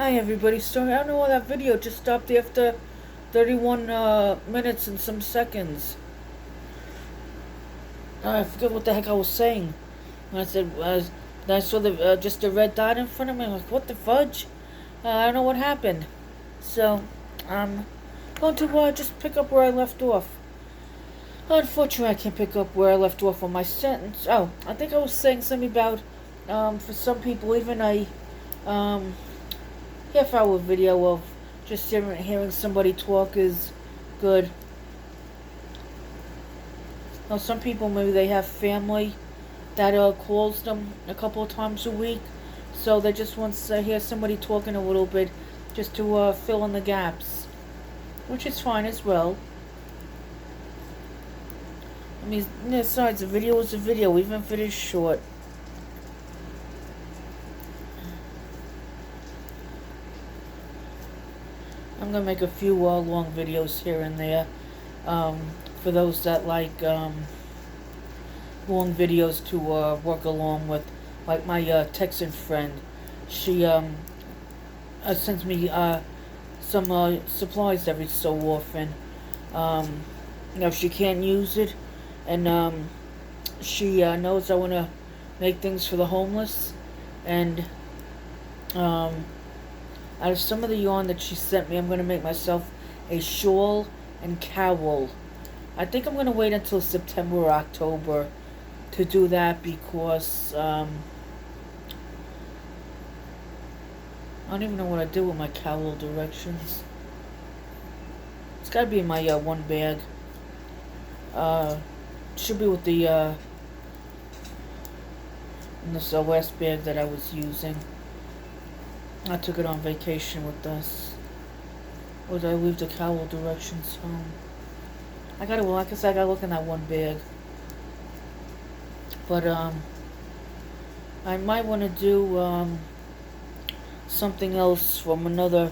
Hi everybody, sorry, I don't know why that video just stopped after 31 minutes and some seconds. I forget what the heck I was saying. When I said, then I saw just the red dot in front of me, I'm like, what the fudge? I don't know what happened. So, I'm going to just pick up where I left off. Unfortunately, I can't pick up where I left off on my sentence. Oh, I think I was saying something about, for some people, even a, half-hour video of just hearing somebody talk is good. Now, some people, maybe they have family that calls them a couple of times a week, so they just want to hear somebody talking a little bit just to fill in the gaps, which is fine as well. I mean, besides, a video is a video, even if it is short. I'm going to make a few long videos here and there for those that like long videos to work along with. Like my Texan friend, she sends me some supplies every so often. If she can't use it, and she knows I want to make things for the homeless, and out of some of the yarn that she sent me, I'm going to make myself a shawl and cowl. I think I'm going to wait until September or October to do that because I don't even know what I do with my cowl directions. It's got to be in my one bag. Should be with the in this last bag that I was using. I took it on vacation with us. Or did I leave the cowl directions home? I gotta, well, like I said, I gotta look in that one bag. But, I might want to do, something else from another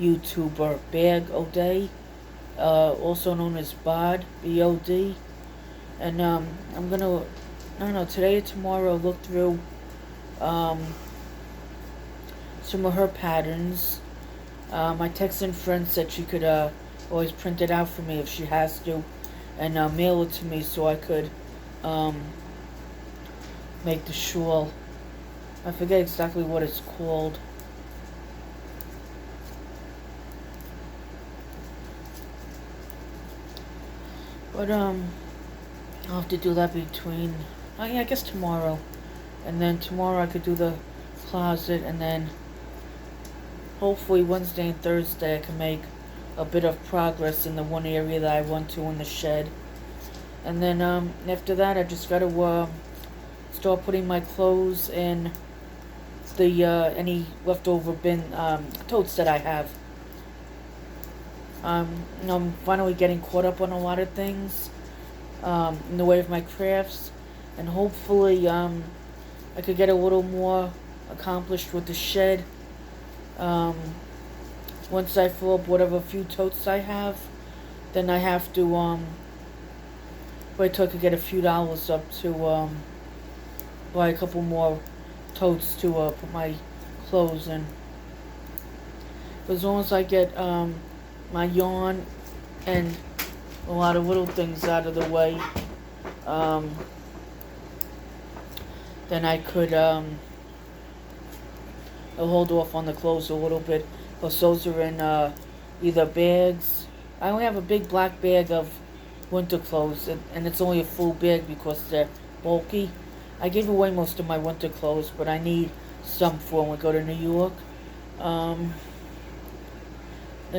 YouTuber, BOD, also known as BOD, B-O-D. And, I'm gonna, I don't know, today or tomorrow, look through, some of her patterns. My Texan friend said she could always print it out for me if she has to, and mail it to me so I could make the shawl. I forget exactly what it's called. But I'll have to do that between, yeah, I guess tomorrow. And then tomorrow I could do the closet, and then hopefully Wednesday and Thursday I can make a bit of progress in the one area that I want to in the shed. And then after that I just gotta start putting my clothes in the any leftover bin totes that I have. I'm finally getting caught up on a lot of things in the way of my crafts, and hopefully I could get a little more accomplished with the shed. Once I fill up whatever few totes I have, then I have to wait till I could get a few dollars up to buy a couple more totes to put my clothes in. But as long as I get my yarn and a lot of little things out of the way, then I could I'll hold off on the clothes a little bit, because those are in either bags. I only have a big black bag of winter clothes, and it's only a full bag because they're bulky. I gave away most of my winter clothes, but I need some for when we go to New York. Then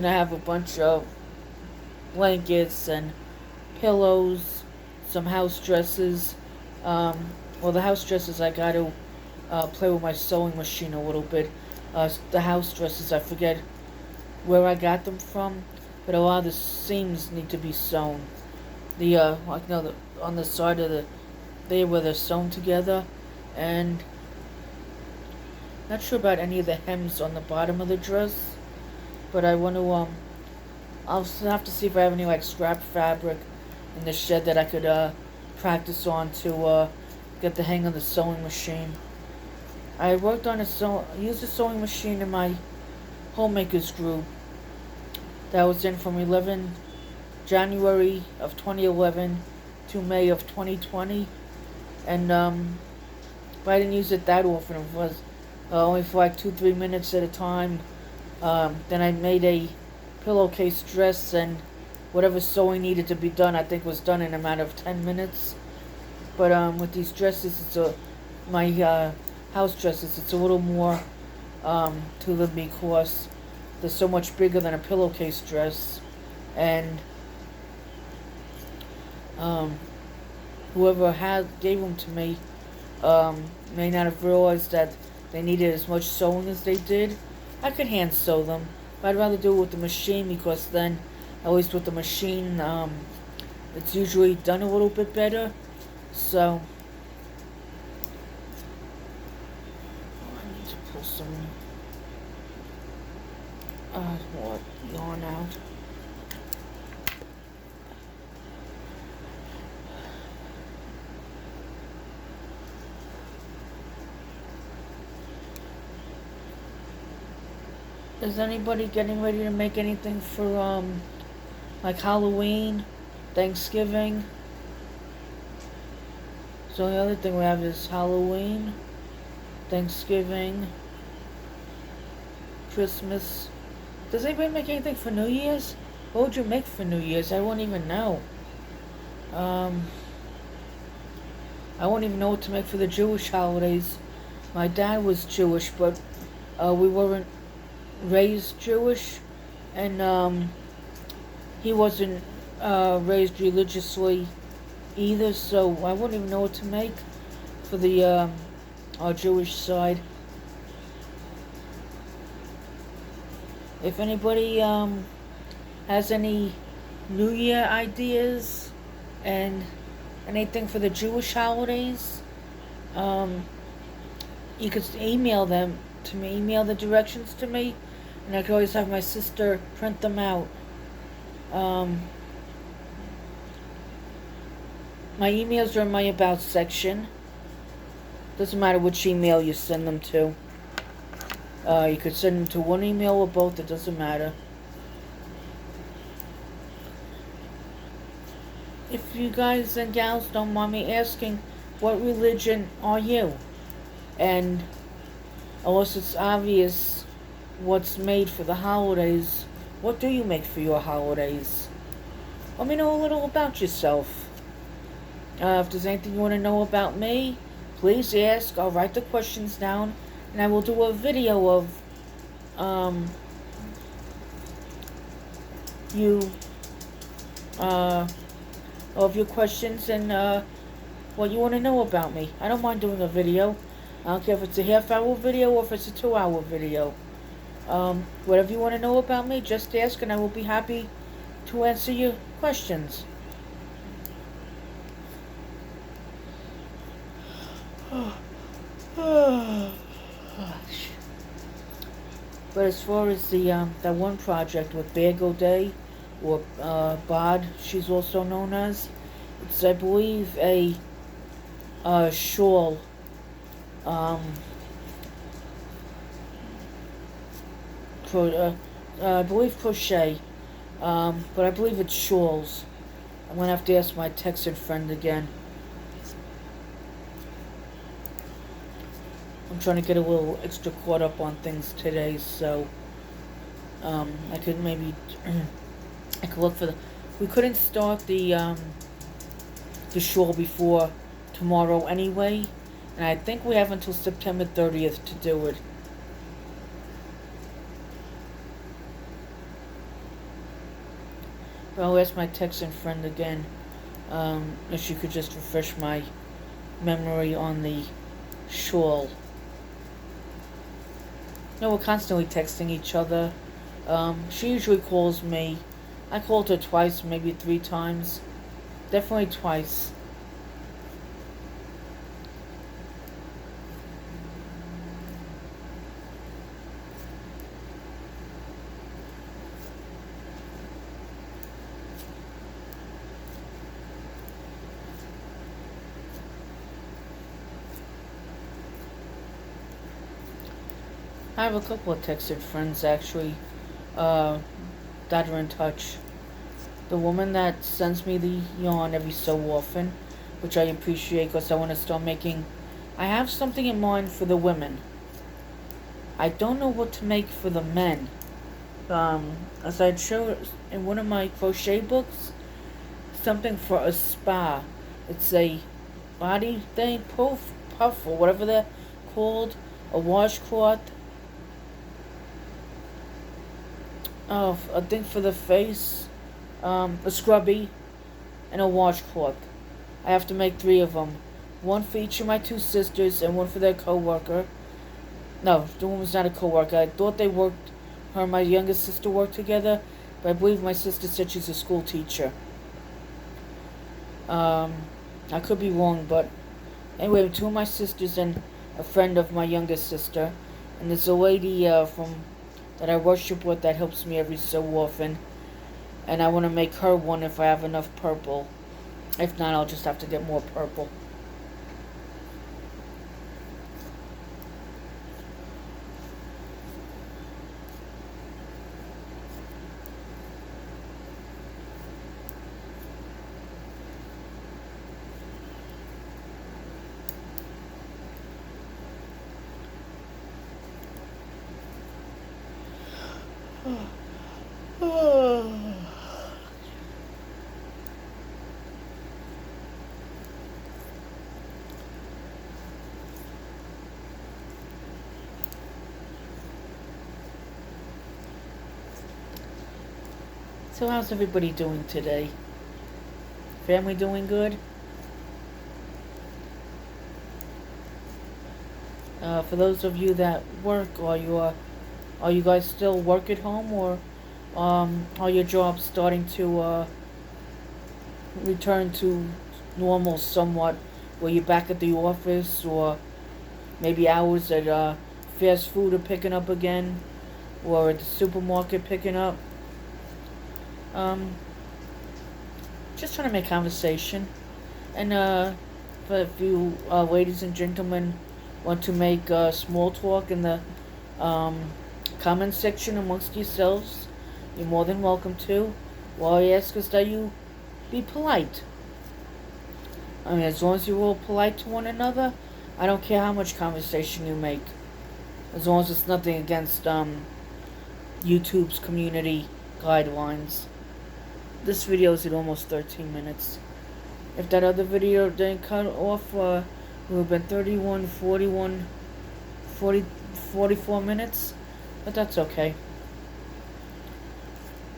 I have a bunch of blankets and pillows, some house dresses. Well, the house dresses I got to play with my sewing machine a little bit. The house dresses, I forget where I got them from, but a lot of the seams need to be sewn. Like, no, on the side of there where they're sewn together, and not sure about any of the hems on the bottom of the dress, but I want to, I'll have to see if I have any, like, scrap fabric in the shed that I could, practice on to, get the hang of the sewing machine. I worked on used a sewing machine in my homemakers group that was in from January of 2011 to May of 2020, and but I didn't use it that often. It was only for like 2-3 minutes at a time. Then I made a pillowcase dress, and whatever sewing needed to be done, I think was done in a matter of 10 minutes. But with these dresses, my house dresses, it's a little more to them because they're so much bigger than a pillowcase dress, and whoever gave them to me may not have realized that they needed as much sewing as they did. I could hand sew them, but I'd rather do it with the machine, because then, at least with the machine, it's usually done a little bit better. So I need to pull some more yarn out. Is anybody getting ready to make anything for like Halloween, Thanksgiving? So the other thing we have is Halloween, Thanksgiving, Christmas. Does anybody make anything for New Year's? What would you make for New Year's? I won't even know. I won't even know what to make for the Jewish holidays. My dad was Jewish, but we weren't raised Jewish, and he wasn't raised religiously either, so I wouldn't even know what to make for the our Jewish side. If anybody has any New Year ideas and anything for the Jewish holidays, you could email them to me, email the directions to me, and I could always have my sister print them out. My emails are in my About section. Doesn't matter which email you send them to. You could send them to one email or both, it doesn't matter. If you guys and gals don't mind me asking, what religion are you? And unless it's obvious what's made for the holidays, what do you make for your holidays? Let me know a little about yourself. If there's anything you want to know about me, please ask. I'll write the questions down, and I will do a video of of your questions and what you want to know about me. I don't mind doing a video. I don't care if it's a half-hour video or if it's a 2-hour video. Whatever you want to know about me, just ask, and I will be happy to answer your questions. But as far as the that one project with BOD, or BOD, she's also known as, it's, I believe, a shawl. I believe crochet, but I believe it's shawls. I'm gonna have to ask my Texan friend again. I'm trying to get a little extra caught up on things today, so I could maybe I could look for the. We couldn't start the shawl before tomorrow anyway, and I think we have until September 30th to do it. But I'll ask my Texan friend again if she could just refresh my memory on the shawl. No, we're constantly texting each other. She usually calls me. I called her twice, maybe 3 times. Definitely twice. I have a couple of texted friends actually uh, that are in touch. The woman that sends me the yarn every so often, which I appreciate because I want to start making. I have something in mind for the women. I don't know what to make for the men. As I showed in one of my crochet books, something for a spa. It's a body thing, puff, or whatever they're called, a washcloth. Oh, a thing for the face, a scrubby, and a washcloth. I have to make 3 of them. One for each of my 2 sisters and one for their co-worker. No, the woman's not a co-worker. I thought they worked, her and my youngest sister worked together, but I believe my sister said she's a school teacher. I could be wrong, but anyway, 2 of my sisters and a friend of my youngest sister. And there's a lady from that I worship with that helps me every so often. And I want to make her one if I have enough purple. If not, I'll just have to get more purple. So how's everybody doing today? Family doing good? For those of you that work, are you guys still work at home, or are your jobs starting to return to normal somewhat, where you're back at the office, or maybe hours at fast food are picking up again, or at the supermarket picking up? Just trying to make conversation. And if you ladies and gentlemen want to make small talk in the comment section amongst yourselves, you're more than welcome to. All I ask is that you be polite. I mean, as long as you're all polite to one another, I don't care how much conversation you make. As long as it's nothing against YouTube's community guidelines. This video is at almost 13 minutes. If that other video didn't cut off, it would have been 31, 41, 40, 44 minutes. But that's okay.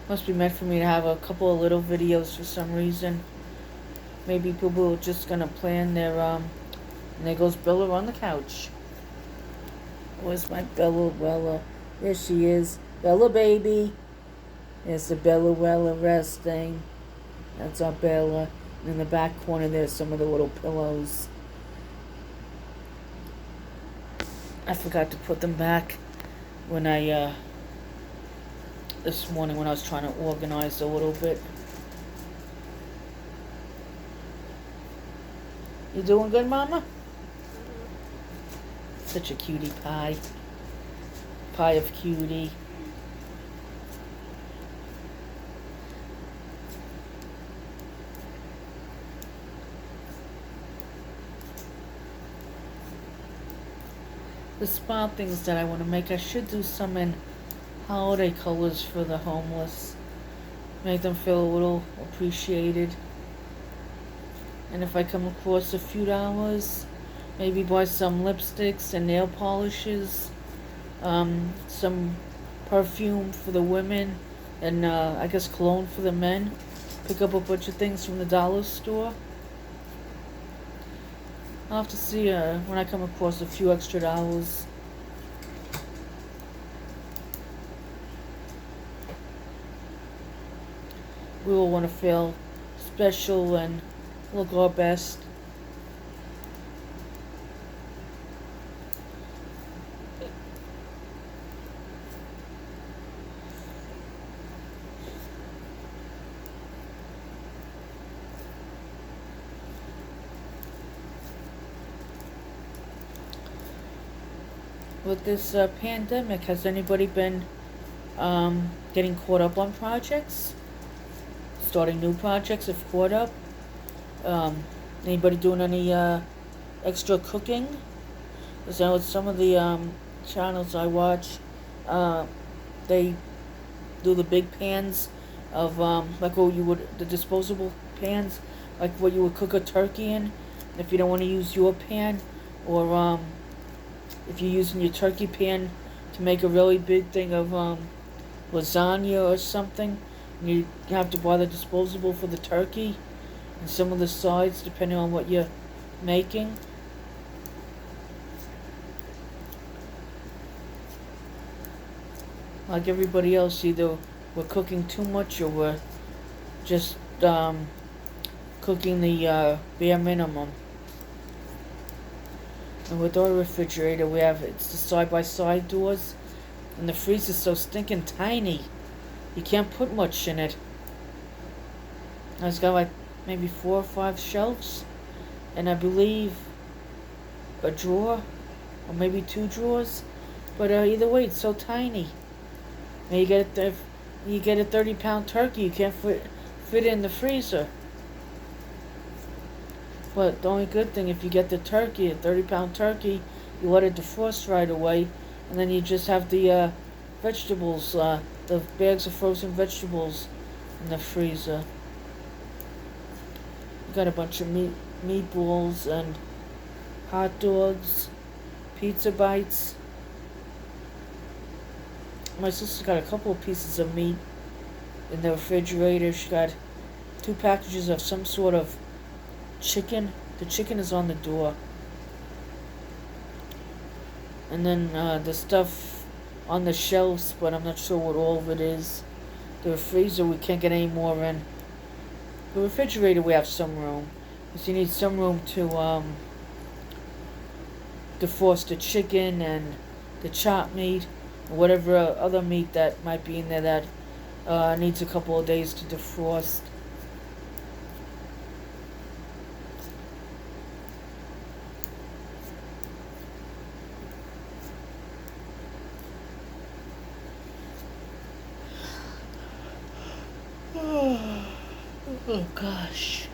Must be meant for me to have a couple of little videos for some reason. Maybe people are just gonna plan their, and there goes Bella on the couch. Where's my Bella? There she is. Bella baby. There's the Bella resting. That's our Bella. And in the back corner there's some of the little pillows. I forgot to put them back when I, this morning when I was trying to organize a little bit. You doing good, Mama? Such a cutie pie. Pie of cutie. The spa things that I want to make, I should do some in holiday colors for the homeless. Make them feel a little appreciated. And if I come across a few dollars, maybe buy some lipsticks and nail polishes, some perfume for the women, and I guess cologne for the men. Pick up a bunch of things from the dollar store. I'll have to see when I come across a few extra dollars. We all want to feel special and look our best. with this pandemic, has anybody been getting caught up on projects? Starting new projects if caught up? Anybody doing any extra cooking? Because I know some of the channels I watch, they do the big pans of like what you would, the disposable pans, like what you would cook a turkey in. If you don't want to use your pan, or if you're using your turkey pan to make a really big thing of lasagna or something, and you have to buy the disposable for the turkey and some of the sides depending on what you're making. Like everybody else, either we're cooking too much or we're just cooking the bare minimum. And with our refrigerator, it's the side-by-side doors, and the freezer's so stinking tiny, you can't put much in it. It's got like maybe 4 or 5 shelves, and I believe a drawer, or maybe 2 drawers, but either way, it's so tiny. And you get a 30-pound turkey, you can't fit in the freezer. But the only good thing, if you get the turkey, a 30-pound turkey, you let it defrost right away, and then you just have the vegetables, the bags of frozen vegetables in the freezer. You got a bunch of meatballs and hot dogs, pizza bites. My sister's got a couple of pieces of meat in the refrigerator. She got 2 packages of some sort of chicken. The chicken is on the door. And then the stuff on the shelves, but I'm not sure what all of it is. The freezer, we can't get any more in. The refrigerator, we have some room. Because you need some room to defrost the chicken and the chopped meat, or whatever other meat that might be in there that needs a couple of days to defrost. Oh gosh.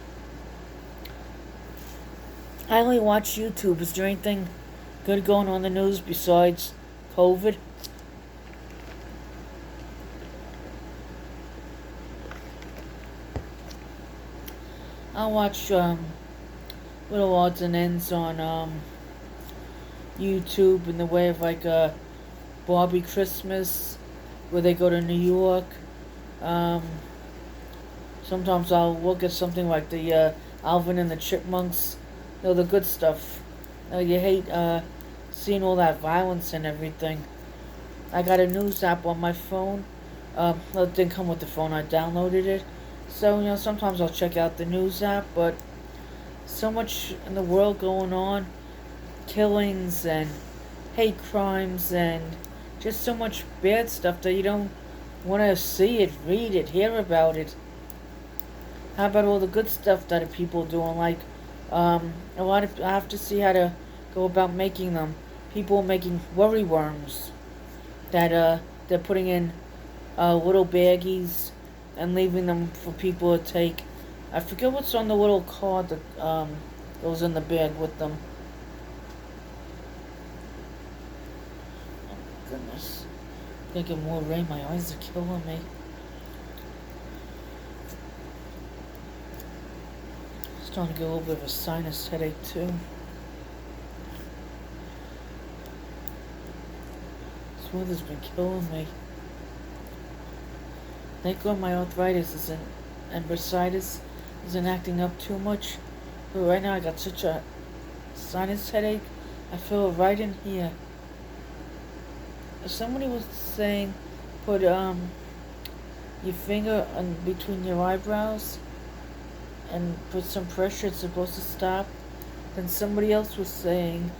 I only watch YouTube. Is there anything good going on in the news besides COVID? I watch little odds and ends on YouTube in the way of like Barbie Christmas, where they go to New York. Sometimes I'll look at something like the Alvin and the Chipmunks, the good stuff. You hate seeing all that violence and everything. I got a news app on my phone. It didn't come with the phone, I downloaded it. So, sometimes I'll check out the news app, but so much in the world going on. Killings and hate crimes and just so much bad stuff that you don't want to see it, read it, hear about it. How about all the good stuff that people are doing? Like, I have to see how to go about making them. People are making worry worms that they're putting in little baggies and leaving them for people to take. I forget what's on the little card that goes in the bag with them. Oh goodness. I'm gonna get more rain, my eyes are killing me. Starting to get a little bit of a sinus headache too. This weather's been killing me. Thank God my arthritis and bursitis isn't acting up too much. But right now I got such a sinus headache. I feel it right in here. Somebody was saying put your finger on between your eyebrows and put some pressure, it's supposed to stop. Then somebody else was saying,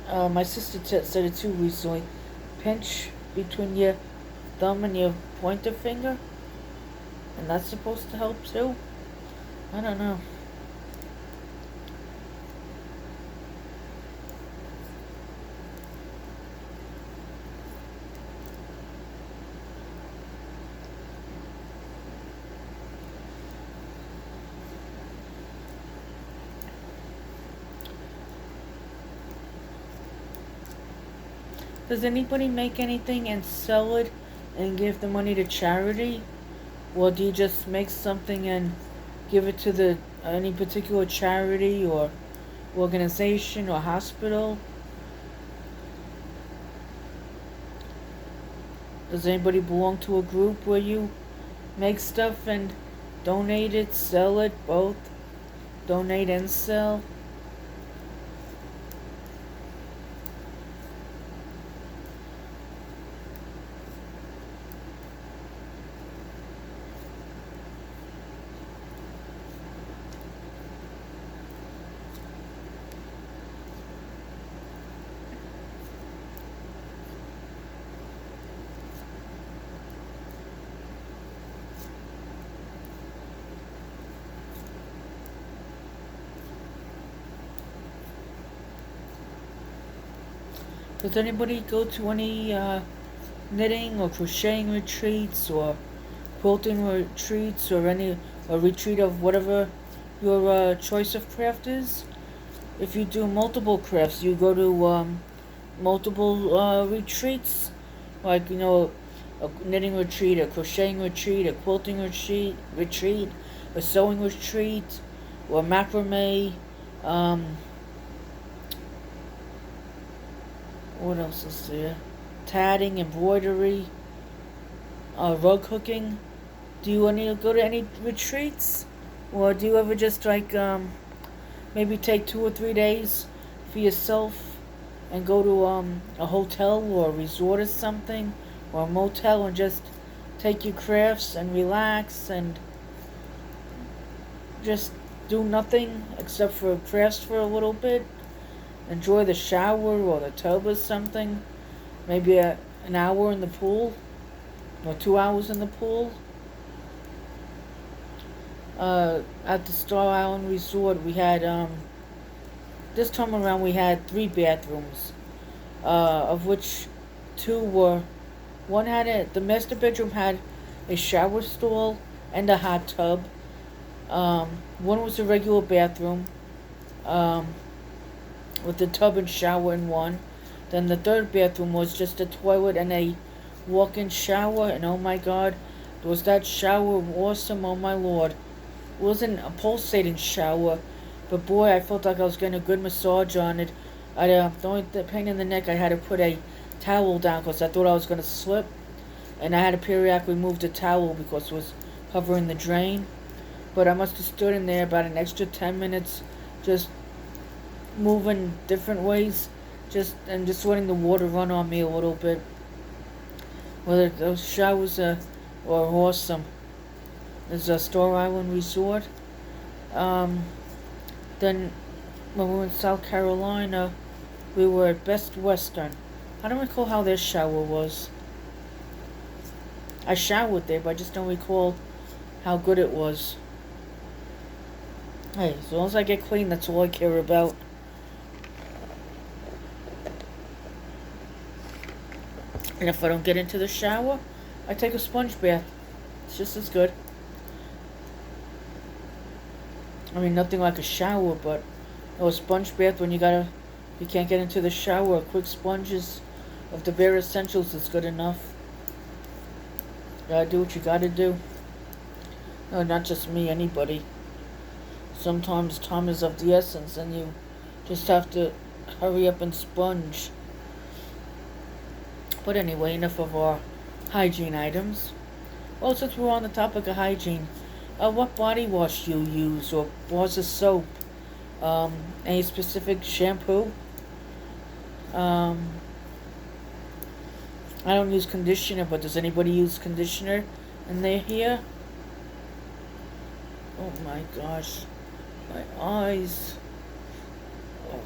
my sister said it too recently, pinch between your thumb and your pointer finger, and that's supposed to help too. I don't know. Does anybody make anything and sell it and give the money to charity? Or do you just make something and give it to the any particular charity or organization or hospital? Does anybody belong to a group where you make stuff and donate it, sell it, both? Donate and sell? Does anybody go to any knitting or crocheting retreats or quilting retreats or any retreat of whatever your choice of craft is? If you do multiple crafts, you go to multiple retreats, like, you know, a knitting retreat, a crocheting retreat, a quilting retreat, a sewing retreat, or macrame. What else is there? Tatting, embroidery, rug hooking. Do you want to go to any retreats? Or do you ever just like maybe take 2 or 3 days for yourself and go to a hotel or a resort or something, or a motel, and just take your crafts and relax and just do nothing except for crafts for a little bit? Enjoy the shower or the tub or something. Maybe an hour in the pool, or 2 hours in the pool. At the Star Island Resort, we had this time around we had 3 bathrooms, of which 2 were. One had the master bedroom had a shower stall and a hot tub. One was a regular bathroom. With the tub and shower in one. Then the third bathroom was just a toilet and a walk-in shower, and oh my god, was that shower awesome, oh my lord. It wasn't a pulsating shower, but boy, I felt like I was getting a good massage on it. The only pain in the neck, I had to put a towel down because I thought I was going to slip, and I had to periodically move the towel because it was covering the drain. But I must have stood in there about an extra 10 minutes, just moving different ways, just letting the water run on me a little bit. Whether those showers were awesome. There's a Star Island Resort. Then when we were in South Carolina, we were at Best Western. I don't recall how their shower was. I showered there, but I just don't recall how good it was. Hey, as long as I get clean, that's all I care about. And if I don't get into the shower, I take a sponge bath. It's just as good. I mean, nothing like a shower, but a sponge bath when you can't get into the shower. A quick sponge of the bare essentials is good enough. You gotta do what you gotta do. No, not just me, anybody. Sometimes time is of the essence, and you just have to hurry up and sponge. But anyway, enough of our hygiene items. Well, since we're on the topic of hygiene, what body wash do you use, or bars of soap? Any specific shampoo? I don't use conditioner, but does anybody use conditioner in their hair? Oh my gosh, my eyes. Oh.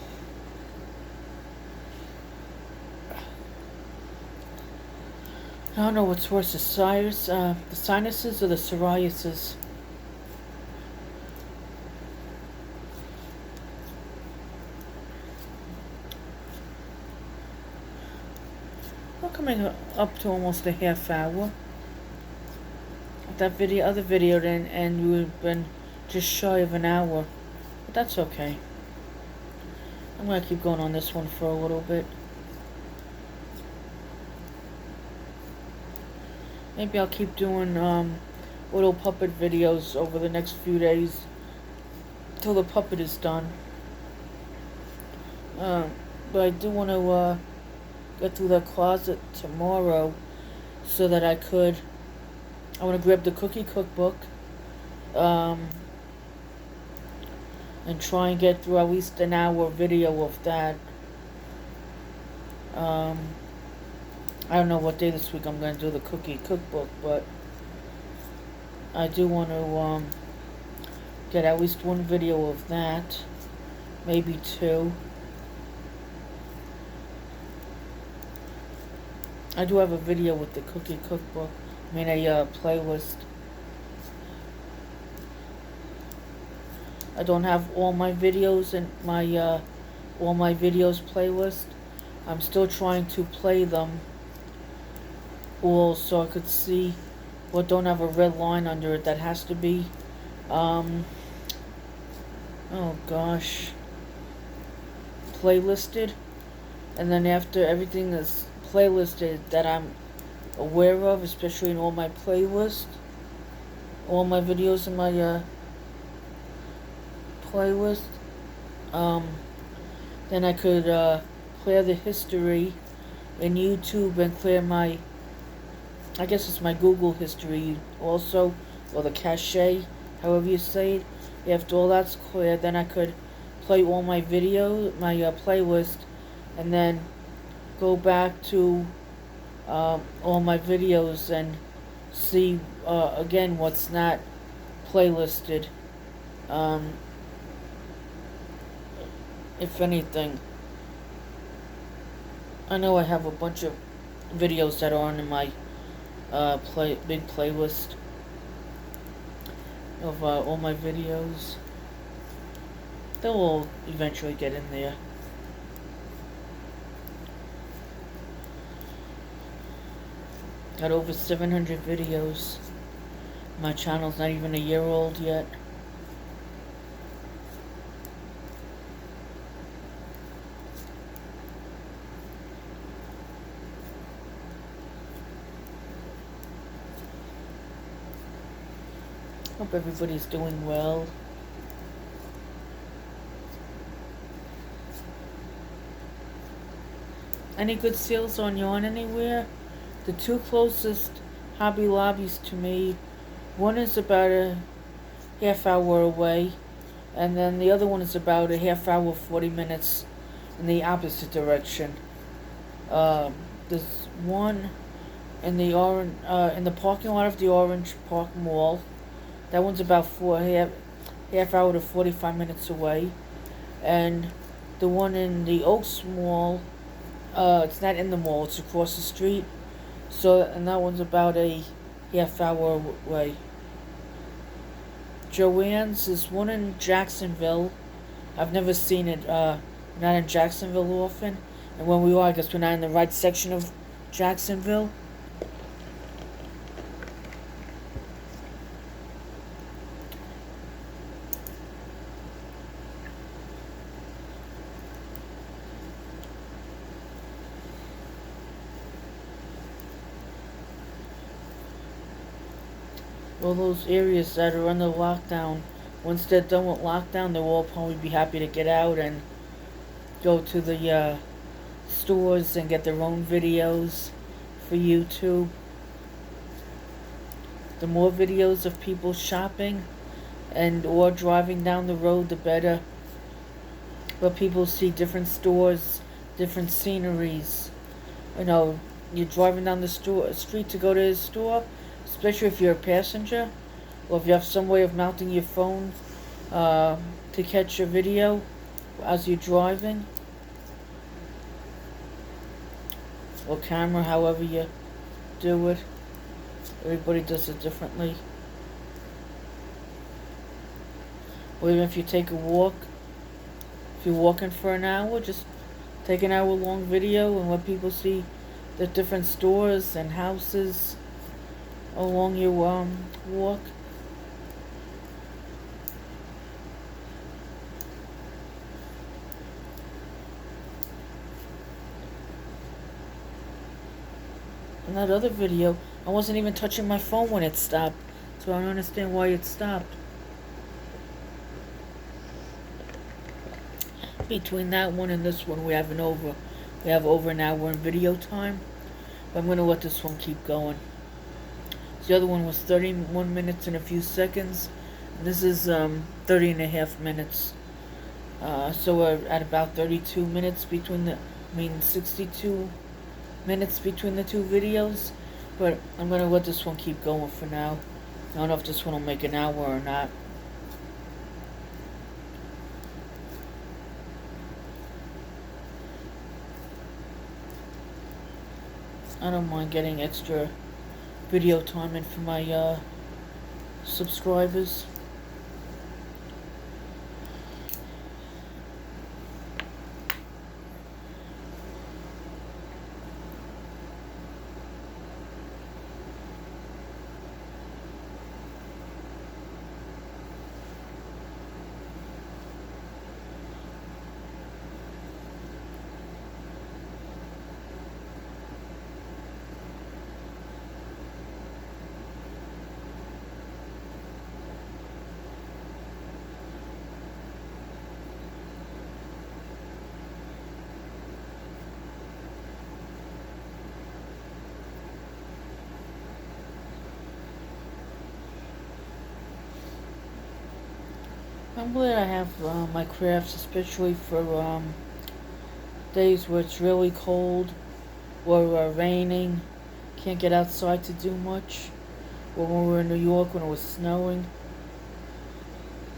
I don't know what's worse, the sinuses or the psoriasis. We're coming up to almost a half hour. That other video didn't end. We've been just shy of an hour, but that's okay. I'm gonna keep going on this one for a little bit. maybe I'll keep doing little puppet videos over the next few days till the puppet is done. But I do want to get through that closet tomorrow so that I want to grab the cookie cookbook and try and get through at least an hour video of that. I don't know what day this week I'm going to do the cookie cookbook, but I do want to get at least one video of that, maybe two. I do have a video with the cookie cookbook, I mean a playlist. I don't have all my videos in my all my videos playlist. I'm still trying to play them all so I could see what don't have a red line under it that has to be oh gosh, playlisted, and then after everything is playlisted that I'm aware of, especially in all my playlists, all my videos in my playlist, then I could clear the history in YouTube and clear my, I guess it's my Google history also, or the cache, however you say it. After all that's clear, then I could play all my playlist, and then go back to all my videos and see again what's not playlisted, if anything. I know I have a bunch of videos that are on my big playlist of all my videos. They'll all eventually get in there. Got over 700 videos. My channel's not even a year old yet. Hope everybody's doing well. Any good sales on yarn anywhere? The two closest Hobby Lobbies to me, one is about a half hour away, and then the other one is about a half hour, 40 minutes in the opposite direction. There's one in the in the parking lot of the Orange Park Mall. That one's about half hour to 45 minutes away, and the one in the Oaks Mall, it's not in the mall, it's across the street. So, and that one's about a half hour away. Joann's is one in Jacksonville. I've never seen it. We're not in Jacksonville often, and when we are, I guess we're not in the right section of Jacksonville. Well, those areas that are under lockdown, once they're done with lockdown, they'll all probably be happy to get out and go to the stores and get their own videos for YouTube. The more videos of people shopping and or driving down the road, the better. But people see different stores, different sceneries. You know, you're driving down the street to go to the store, especially if you're a passenger, or if you have some way of mounting your phone to catch a video as you're driving, or camera, however you do it. Everybody does it differently. Or even if you take a walk, if you're walking for an hour, just take an hour-long video and let people see the different stores and houses along your walk. And that other video, I wasn't even touching my phone when it stopped, so I don't understand why it stopped. Between that one and this one, we have over an hour in video time. But I'm gonna let this one keep going. The other one was 31 minutes and a few seconds. And this is 30 and a half minutes. So we're at about 32 minutes 62 minutes between the two videos. But I'm gonna let this one keep going for now. I don't know if this one will make an hour or not. I don't mind getting extra video time in for my subscribers. I'm glad I have my crafts, especially for days where it's really cold or raining, can't get outside to do much. Or when we were in New York when it was snowing.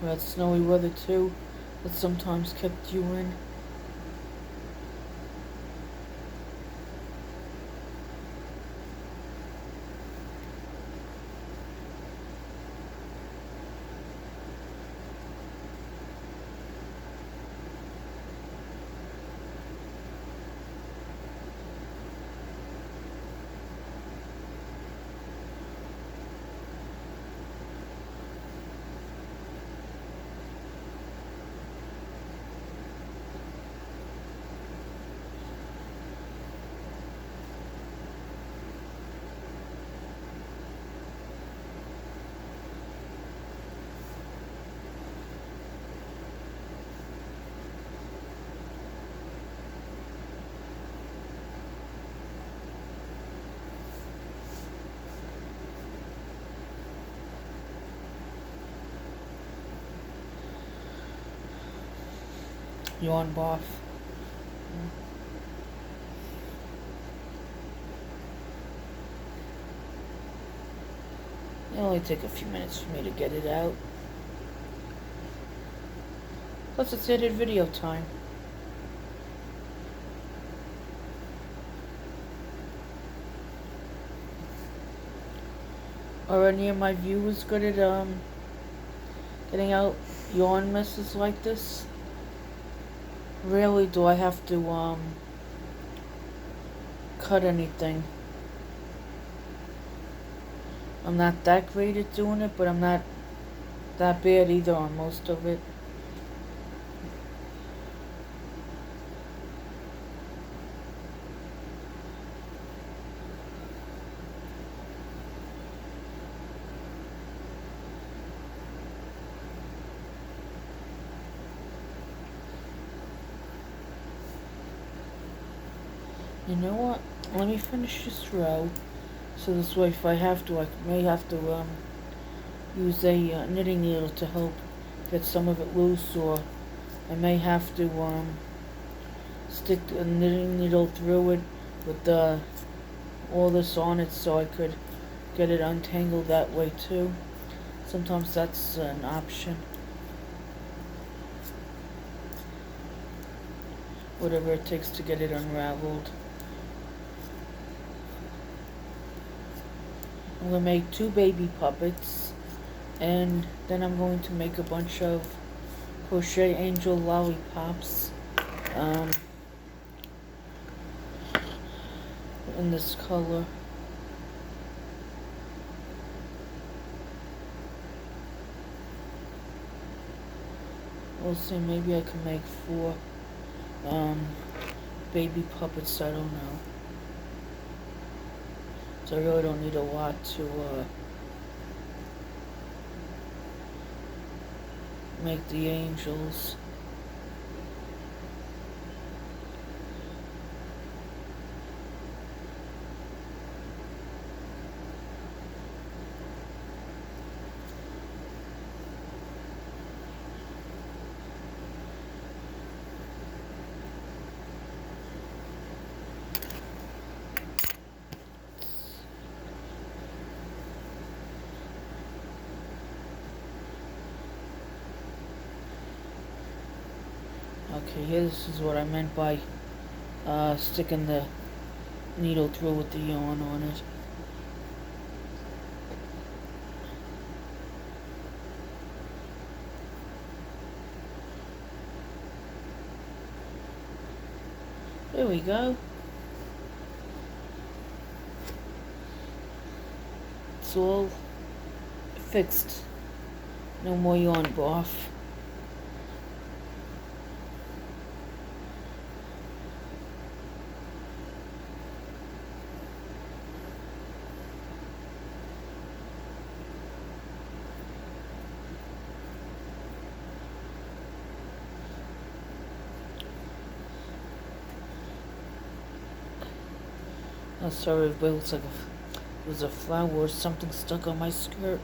We had snowy weather too, that sometimes kept you in. Yawn bath. It'll only take a few minutes for me to get it out. Plus it's added video time. Are any of my viewers good at getting out yarn messes like this? Rarely do I have to cut anything. I'm not that great at doing it, but I'm not that bad either on most of it. You know what? Let me finish this row. So this way, if I have to, I may have to use a knitting needle to help get some of it loose, or I may have to stick a knitting needle through it with all this on it so I could get it untangled that way too. Sometimes that's an option. Whatever it takes to get it unraveled. I'm going to make 2 baby puppets, and then I'm going to make a bunch of crochet angel lollipops in this color. We'll see, maybe I can make 4 baby puppets, I don't know. So I really don't need a lot to make the angels. Okay, here, this is what I meant by sticking the needle through with the yarn on it. There we go. It's all fixed. No more yarn bath. Oh, sorry, it looks like there's a flower or something stuck on my skirt.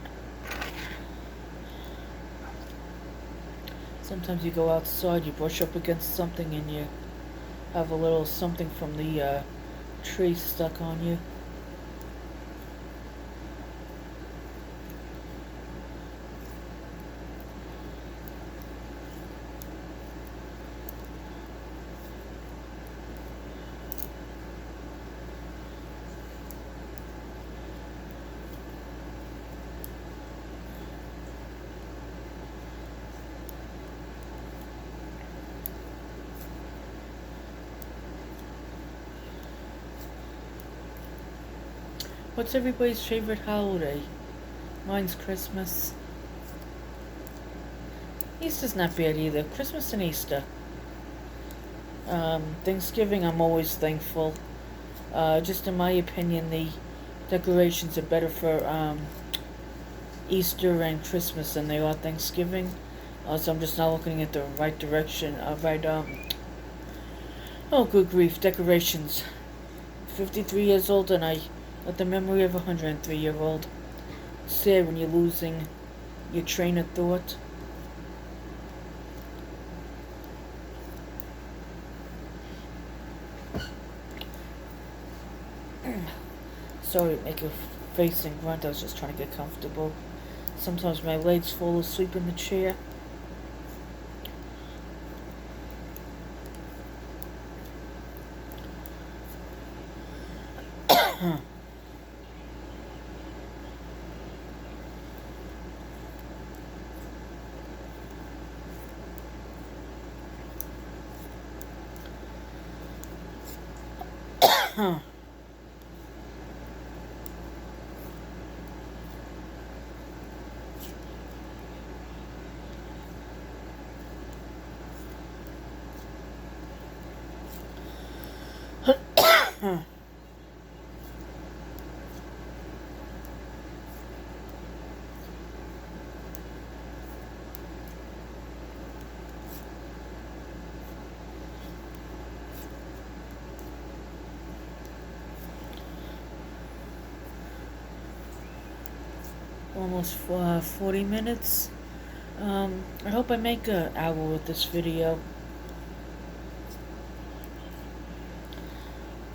Sometimes you go outside, you brush up against something, and you have a little something from the tree stuck on you. What's everybody's favorite holiday? Mine's Christmas. Easter's not bad either. Christmas and Easter. Thanksgiving, I'm always thankful. Just in my opinion, the decorations are better for Easter and Christmas than they are Thanksgiving. So I'm just not looking at the right direction. Oh, good grief, decorations. 53 years old, and I got the memory of a 103-year-old. Sad when you're losing your train of thought. Sorry to make a face and grunt, I was just trying to get comfortable. Sometimes my legs fall asleep in the chair. Almost 40 minutes. I hope I make an hour with this video.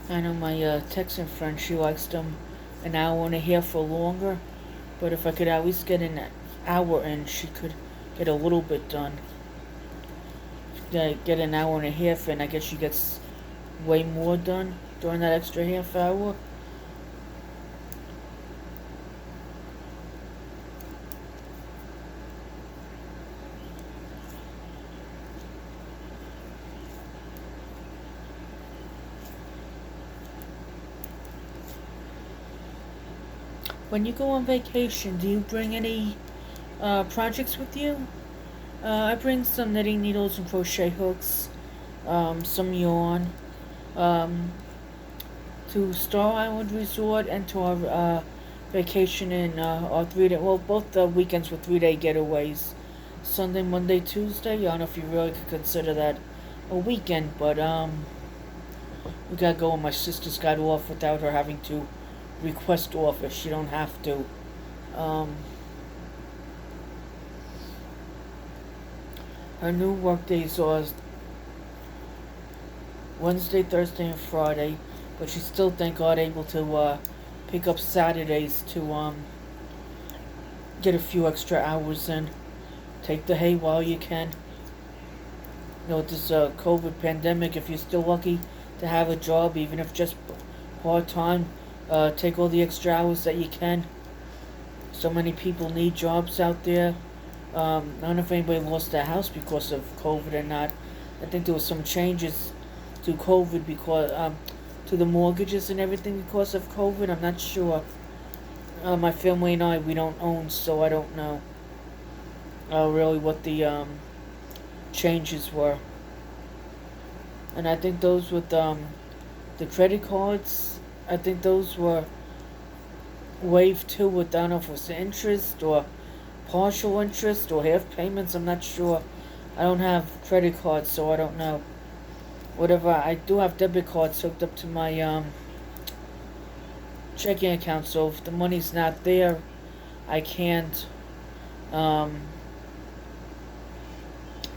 I know my Texan friend, she likes them an hour and a half or longer, but if I could at least get an hour in, she could get a little bit done. Get an hour and a half in, I guess she gets way more done during that extra half hour. When you go on vacation, do you bring any projects with you? I bring some knitting needles and crochet hooks, some yarn, to to Star Island Resort and to our vacation in our 3 day. Well, both the weekends were 3 day getaways. Sunday, Monday, Tuesday. I don't know if you really could consider that a weekend, but we gotta go. And my sister's got off without her having to request off if she don't have to. Her new work days are Wednesday, Thursday, and Friday, but she's still, thank God, able to pick up Saturdays to get a few extra hours in. Take the hay while you can. You know, with this COVID pandemic, if you're still lucky to have a job, even if just part-time, take all the extra hours that you can. So many people need jobs out there. I don't know if anybody lost their house because of COVID or not. I think there was some changes to COVID because to the mortgages and everything because of COVID. I'm not sure. My family and I, we don't own, so I don't know really what the changes were. And I think those with the credit cards, I think those were waived too. With, I don't know if it was interest or partial interest or half payments. I'm not sure. I don't have credit cards, so I don't know. Whatever, I do have debit cards hooked up to my checking account, so if the money's not there, I can't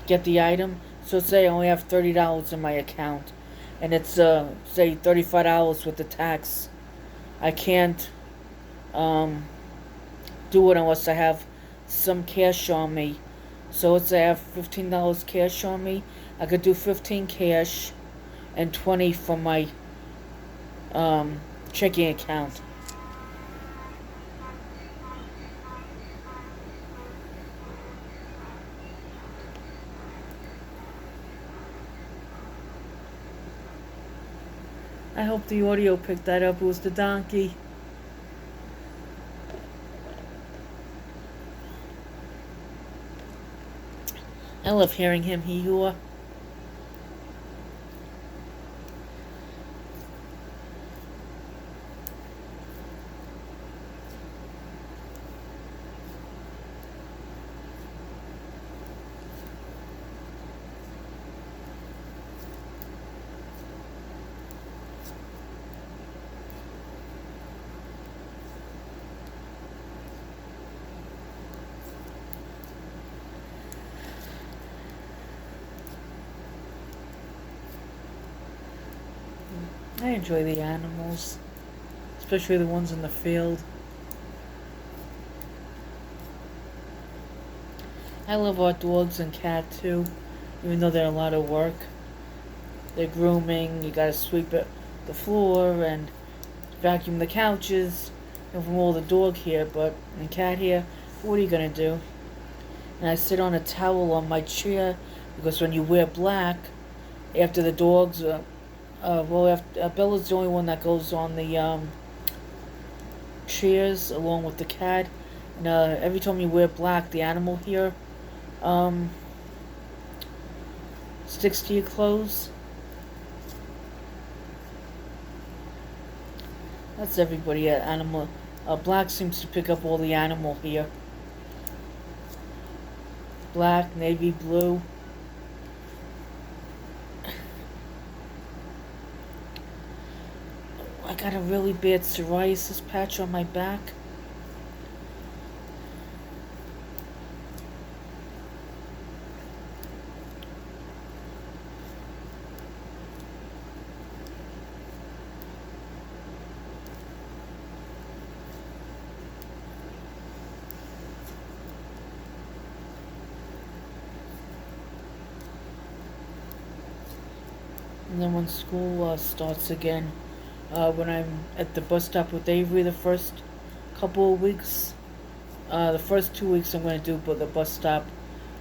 get the item. So say I only have $30 in my account, and it's say $35 with the tax. I can't do it unless I have some cash on me. So let's say I have $15 cash on me. I could do 15 cash and 20 from my checking account. I hope the audio picked that up. It was the donkey. I love hearing him he-hoo. I enjoy the animals, especially the ones in the field. I love our dogs and cat too, even though they're a lot of work. They're grooming, you gotta sweep the floor and vacuum the couches, and from all the dog hair, but and cat hair, what are you gonna do? And I sit on a towel on my chair, because when you wear black, after the dogs, Bella's the only one that goes on the chairs along with the cat. And every time you wear black, the animal hair sticks to your clothes. That's everybody. Animal black seems to pick up all the animal hair. Black, navy blue. I got a really bad psoriasis patch on my back. And then when school starts again, when I'm at the bus stop with Avery the first couple of weeks, the first 2 weeks I'm going to do the bus stop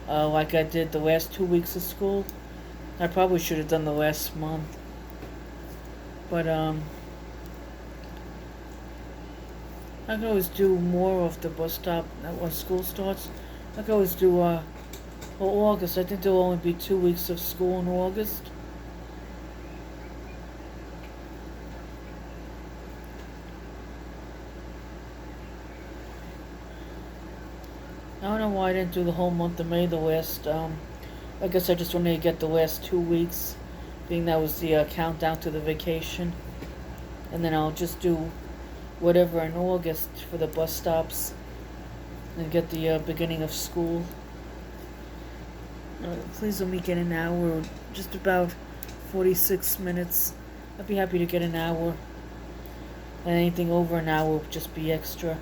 like I did the last 2 weeks of school. I probably should have done the last month. But I can always do more of the bus stop when school starts. I can always do August. I think there'll only be 2 weeks of school in August. don't know why I didn't do the whole month of May. The last, I guess I just wanted to get the last 2 weeks, being that was the countdown to the vacation. And then I'll just do whatever in August for the bus stops and get the beginning of school. Please let me get an hour, just about 46 minutes. I'd be happy to get an hour. And anything over an hour would just be extra.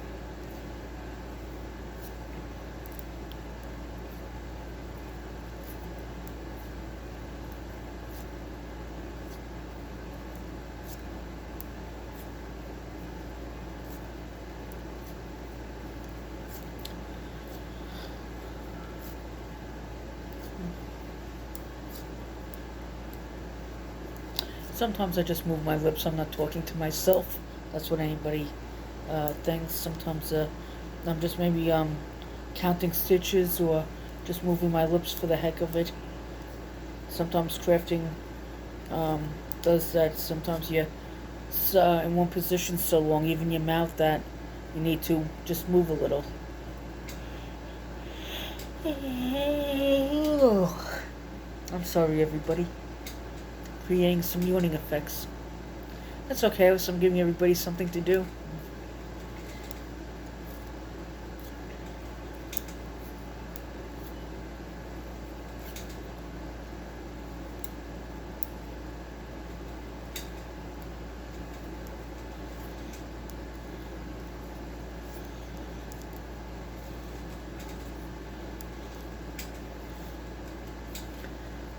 Sometimes I just move my lips. I'm not talking to myself. That's what anybody thinks. Sometimes I'm just maybe counting stitches or just moving my lips for the heck of it. Sometimes crafting does that. Sometimes you're in one position so long, even your mouth, that you need to just move a little. I'm sorry, everybody. Creating some yawning effects. That's okay, so I'm giving everybody something to do.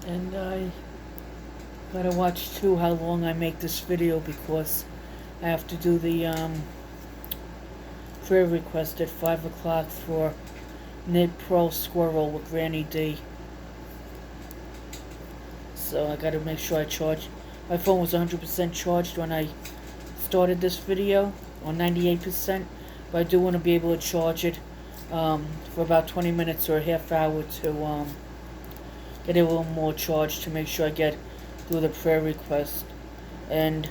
And I gotta watch too how long I make this video, because I have to do the prayer request at 5 o'clock for knit PURL SQUIRREL with Granny D. So I gotta make sure I charge. My phone was 100% charged when I started this video, or 98%, but I do want to be able to charge it for about 20 minutes or a half hour to get it a little more charged, to make sure I get through the prayer request. And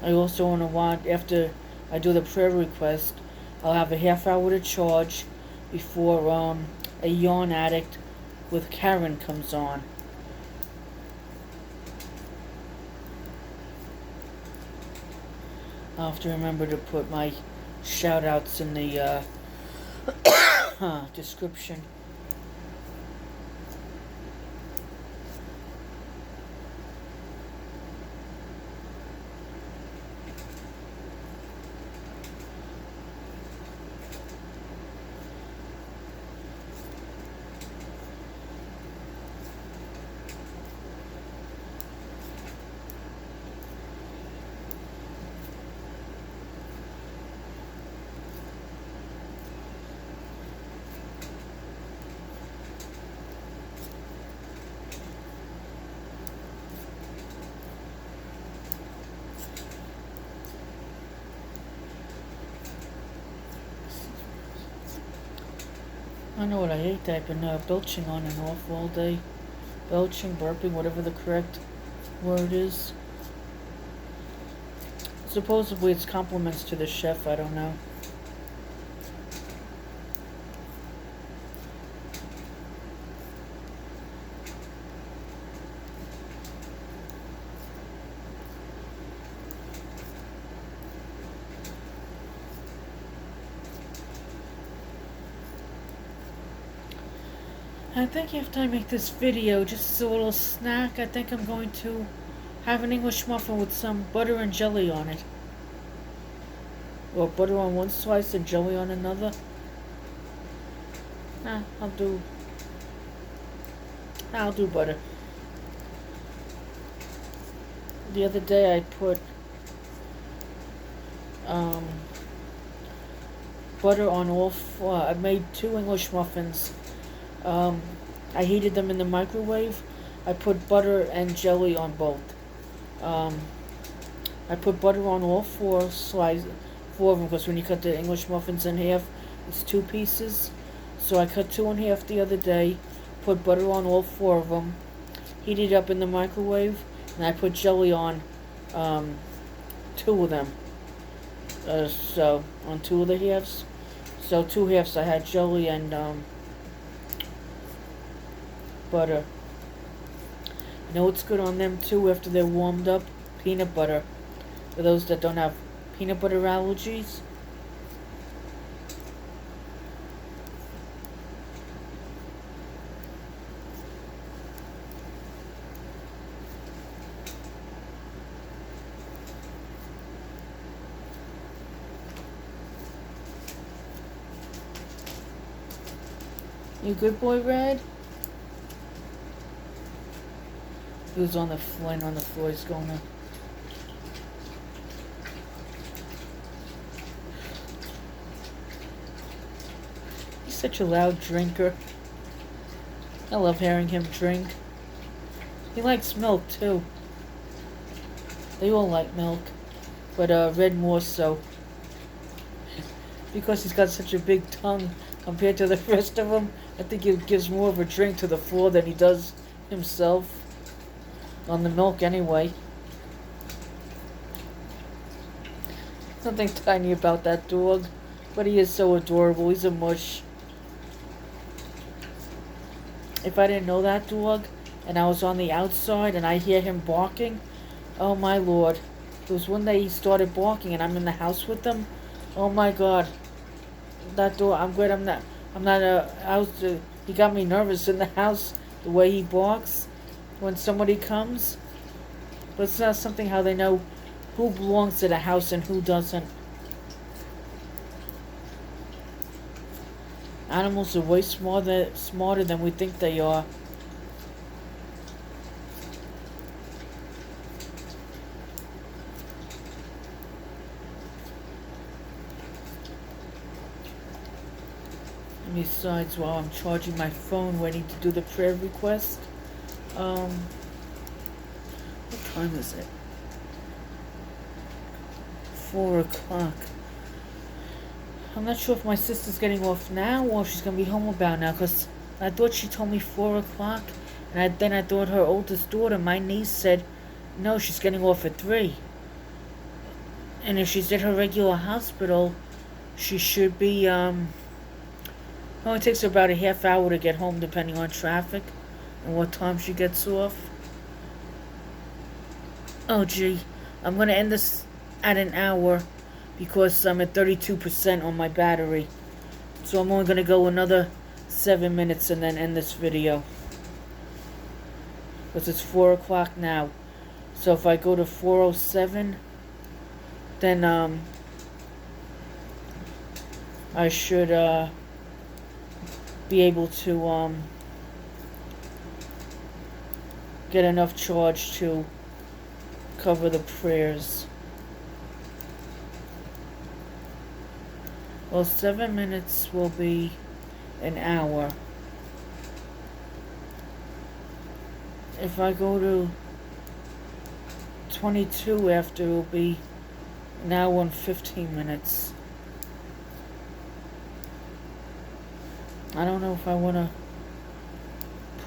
I also want, after I do the prayer request, I'll have a half hour to charge before a Yarn Addict with Karen comes on. I'll have to remember to put my shout outs in the description. I know what I hate. I've been belching on and off all day. Belching, burping, whatever the correct word is. Supposedly it's compliments to the chef, I don't know. I think after I make this video, just as a little snack, I think I'm going to have an English muffin with some butter and jelly on it. Or butter on one slice and jelly on another. I'll do butter. The other day I put butter on all four. I made 2 English muffins. I heated them in the microwave. I put butter and jelly on both. I put butter on all 4 of them, because when you cut the English muffins in half, it's 2 pieces. So I cut 2 in half the other day, put butter on all 4 of them, heated up in the microwave, and I put jelly on 2 of them. So on 2 of the halves. So 2 halves I had jelly and butter. You know what's good on them too after they're warmed up? Peanut butter. For those that don't have peanut butter allergies. You good boy, Red? He was on the laying on the floor. He's going to. He's such a loud drinker. I love hearing him drink. He likes milk too. They all like milk, but Red more so. Because he's got such a big tongue compared to the rest of them, I think he gives more of a drink to the floor than he does himself. On the milk anyway. Something tiny about that dog, but he is so adorable. He's a mush. If I didn't know that dog and I was on the outside and I hear him barking, oh my lord. There was one day he started barking and I'm in the house with him. Oh my god. That dog, I'm glad I'm not he got me nervous in the house, the way he barks when somebody comes. But it's not something how they know who belongs to the house and who doesn't. Animals are way smarter than we think they are. And besides, while I'm charging my phone waiting to do the prayer request, what time is it? 4 o'clock. I'm not sure if my sister's getting off now or if she's going to be home about now, because I thought she told me 4 o'clock, and then I thought her oldest daughter, my niece, said no, she's getting off at 3. And if she's at her regular hospital, she should be, only takes her about a half hour to get home depending on traffic and what time she gets off. Oh gee, I'm going to end this at an hour because I'm at 32% on my battery. So I'm only going to go another 7 minutes and then end this video. Because it's 4 o'clock now. So if I go to 4:07, then I should be able to get enough charge to cover the prayers. Well, 7 minutes will be an hour. If I go to 22 after, it will be an hour and 15 minutes. I don't know if I want to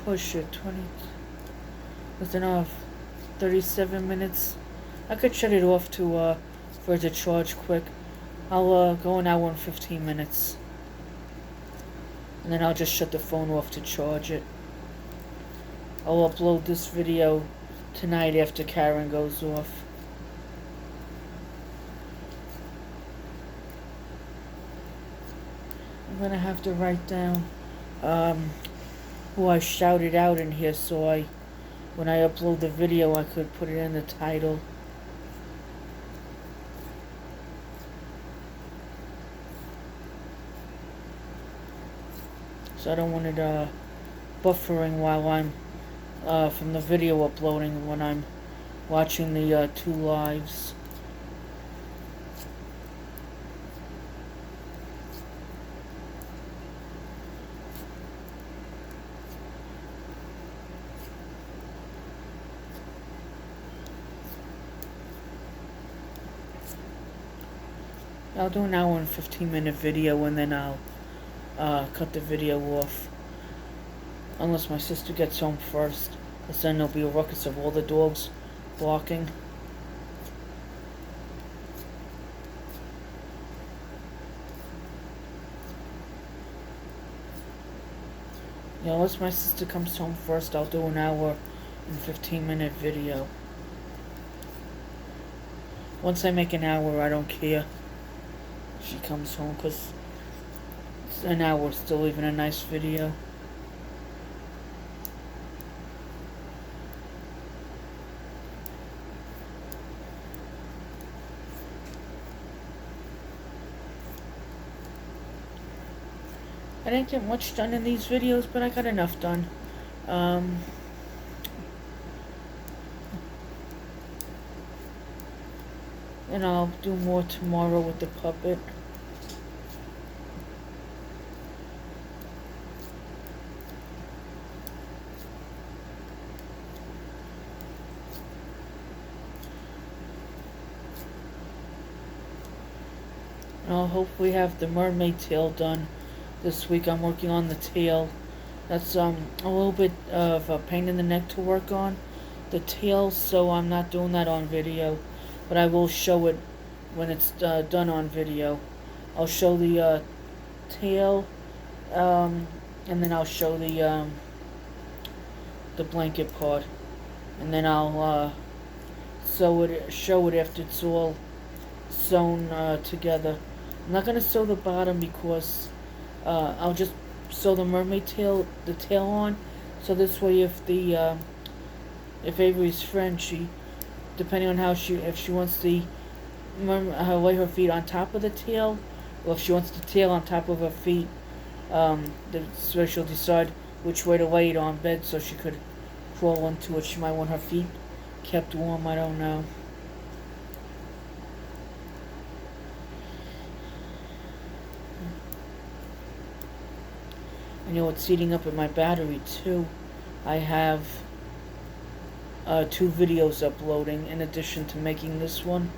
push it. 20 with enough. 37 minutes. I could shut it off to for it to charge quick. I'll go an hour and 15 minutes. And then I'll just shut the phone off to charge it. I'll upload this video tonight after Karen goes off. I'm gonna have to write down who I shouted out in here so when I upload the video I could put it in the title. So I don't want it buffering while I'm from the video uploading when I'm watching the 2 lives. I'll do an hour and 15-minute video and then I'll cut the video off. Unless my sister gets home first. Because then there'll be a ruckus of all the dogs barking. You know, unless my sister comes home first, I'll do an hour and 15-minute video. Once I make an hour, I don't care if she comes home, because an hour is still even a nice video. I didn't get much done in these videos, but I got enough done. And I'll do more tomorrow with the puppet. And I'll hopefully have the mermaid tail done this week. I'm working on the tail. That's a little bit of a pain in the neck to work on, the tail, so I'm not doing that on video, but I will show it when it's done on video. I'll show the tail, and then I'll show the blanket part, and then I'll show it after it's all sewn together. I'm not gonna sew the bottom because I'll just sew the mermaid tail, the tail on, so this way if Avery's friend, depending on how if she wants the lay her feet on top of the tail, or if she wants the tail on top of her feet, so she'll decide which way to lay it on bed so she could crawl into it. She might want her feet kept warm, I don't know. You know, it's heating up in my battery too. I have 2 videos uploading in addition to making this one,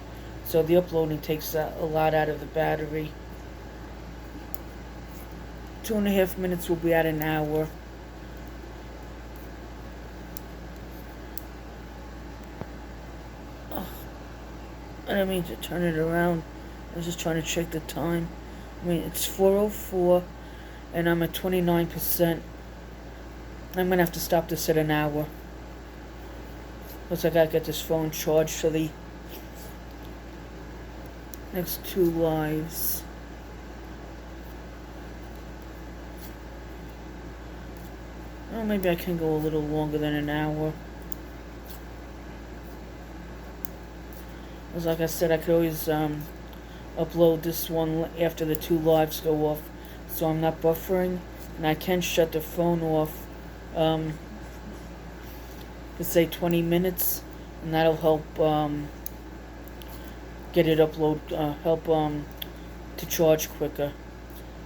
so the uploading takes a lot out of the battery. 2.5 minutes will be at an hour. Oh, I didn't mean to turn it around. I was just trying to check the time. I mean, it's 4:04. And I'm at 29%. I'm gonna have to stop this at an hour. Plus I gotta get this phone charged for the next 2 lives. Well, maybe I can go a little longer than an hour. Because like I said, I could always upload this one after the 2 lives go off, so I'm not buffering, and I can shut the phone off for say 20 minutes, and that'll help get it help to charge quicker.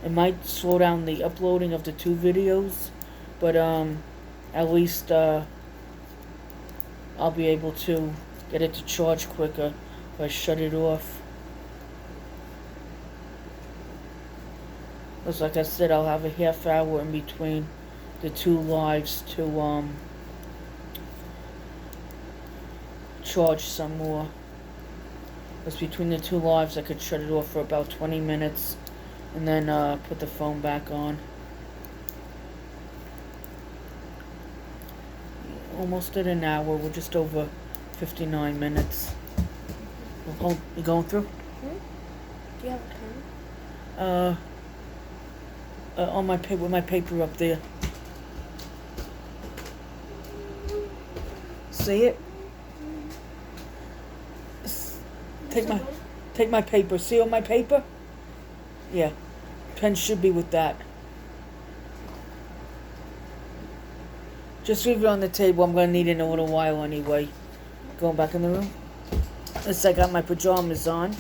It might slow down the uploading of the 2 videos, but at least I'll be able to get it to charge quicker if I shut it off. Because like I said, I'll have a half hour in between the 2 lives to charge some more. Because between the 2 lives I could shut it off for about 20 minutes and then put the phone back on. Almost at an hour. We're just over 59 minutes. Oh, you going through? Hmm? Do you have a pen? On my paper, with my paper up there. See it? Take my paper. See on my paper? Yeah. Pen should be with that. Just leave it on the table. I'm gonna need it in a little while anyway. Going back in the room. Unless I got my pajamas on.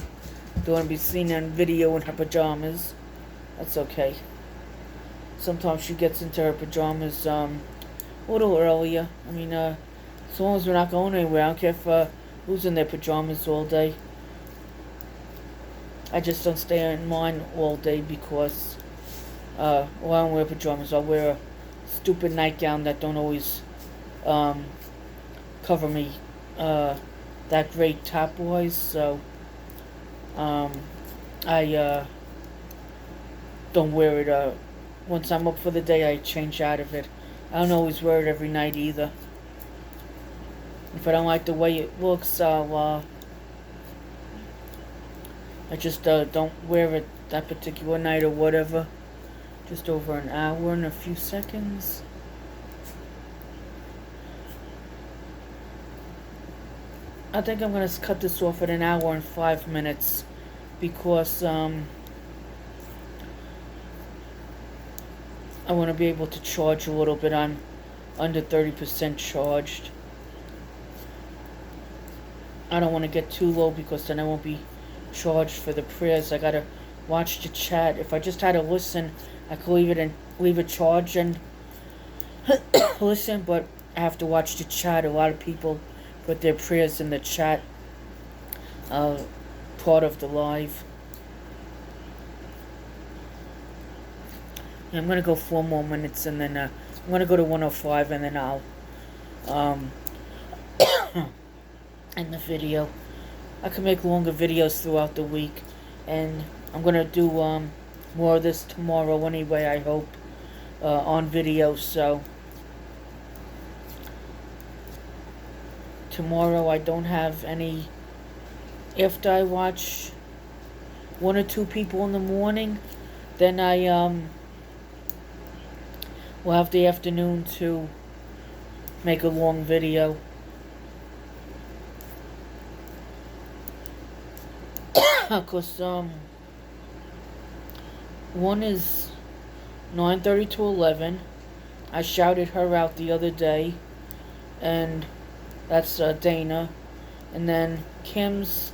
Don't want to be seen on video in her pajamas. That's okay. Sometimes she gets into her pajamas a little earlier. I mean, as long as we're not going anywhere, I don't care if who's in their pajamas all day. I just don't stay in mine all day because well, I don't wear pajamas. I'll wear a stupid nightgown that don't always cover me that great top-wise, so I don't wear it once I'm up for the day, I change out of it. I don't always wear it every night either. If I don't like the way it looks, I just don't wear it that particular night or whatever. Just over an hour and a few seconds. I think I'm going to cut this off at an hour and 5 minutes because I want to be able to charge a little bit. I'm under 30% charged. I don't want to get too low because then I won't be charged for the prayers. I got to watch the chat. If I just had to listen, I could leave it charged and listen, but I have to watch the chat. A lot of people put their prayers in the chat, part of the live. Yeah, I'm gonna go 4 more minutes and then I'm gonna go to 105 and then I'll end the video. I can make longer videos throughout the week, and I'm gonna do more of this tomorrow anyway, I hope, on video. So tomorrow I don't have any. After I watch 1 or 2 people in the morning, then I will have the afternoon to make a long video. Cause one is 9:30 to 11. I shouted her out the other day, and that's Dana. And then Kim's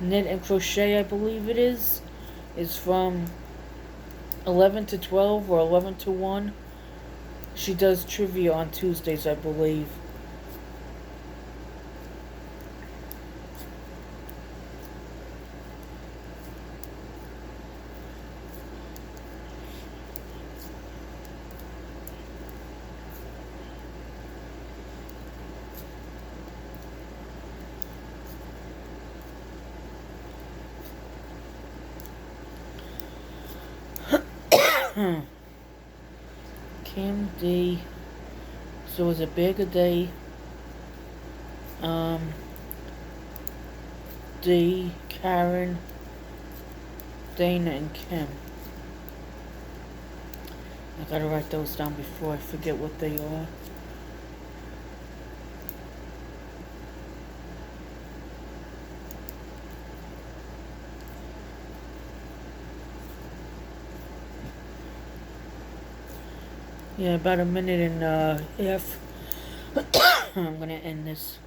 Knit and Crochet, I believe it is from 11 to 12 or 11 to 1. She does trivia on Tuesdays, I believe. Kim D. So is it Bigger Day? D. Karen, Dana, and Kim. I gotta write those down before I forget what they are. Yeah, about a minute and half. I'm gonna end this.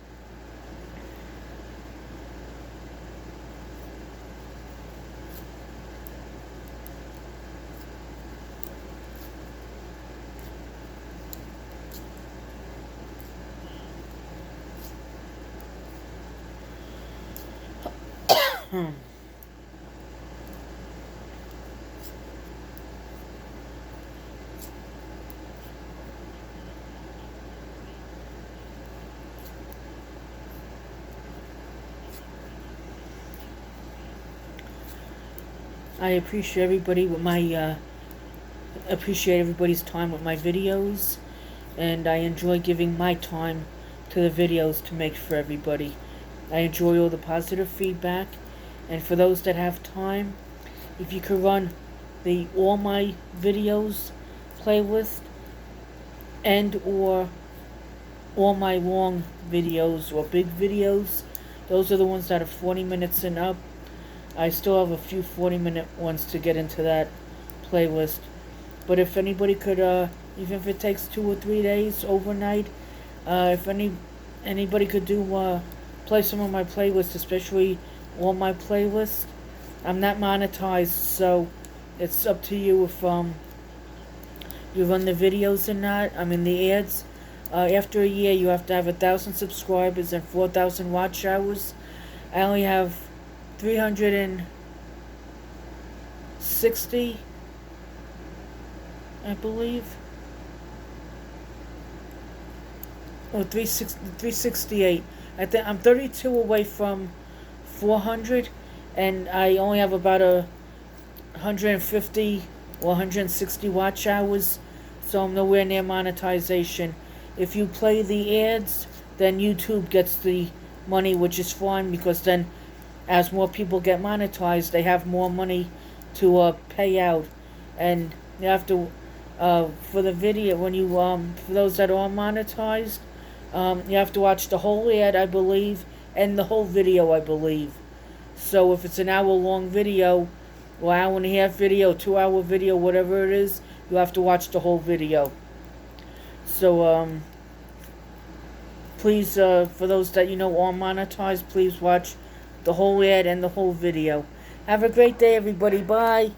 I appreciate everybody with my appreciate everybody's time with my videos, and I enjoy giving my time to the videos to make for everybody. I enjoy all the positive feedback, and for those that have time, if you could run the all my videos playlist and or all my long videos or big videos, those are the ones that are 40 minutes and up. I still have a few 40-minute ones to get into that playlist. But if anybody could, even if it takes 2 or 3 days, overnight, if anybody could do, play some of my playlists, especially all my playlists. I'm not monetized, so it's up to you if, you run the videos or not. I mean, the ads. After a year, you have to have 1,000 subscribers and 4,000 watch hours. I only have 360, I believe, or 368. I think I'm 32 away from 400, and I only have about 150 160 watch hours, so I'm nowhere near monetization. If you play the ads, then YouTube gets the money, which is fine, because then as more people get monetized, they have more money to pay out. And you have to, for the video, when you for those that are monetized, you have to watch the whole ad, I believe, and the whole video, I believe. So if it's an hour-long video, or hour and a half video, 2-hour video, whatever it is, you have to watch the whole video. So please, for those that you know are monetized, please watch the whole ad and the whole video. Have a great day, everybody. Bye.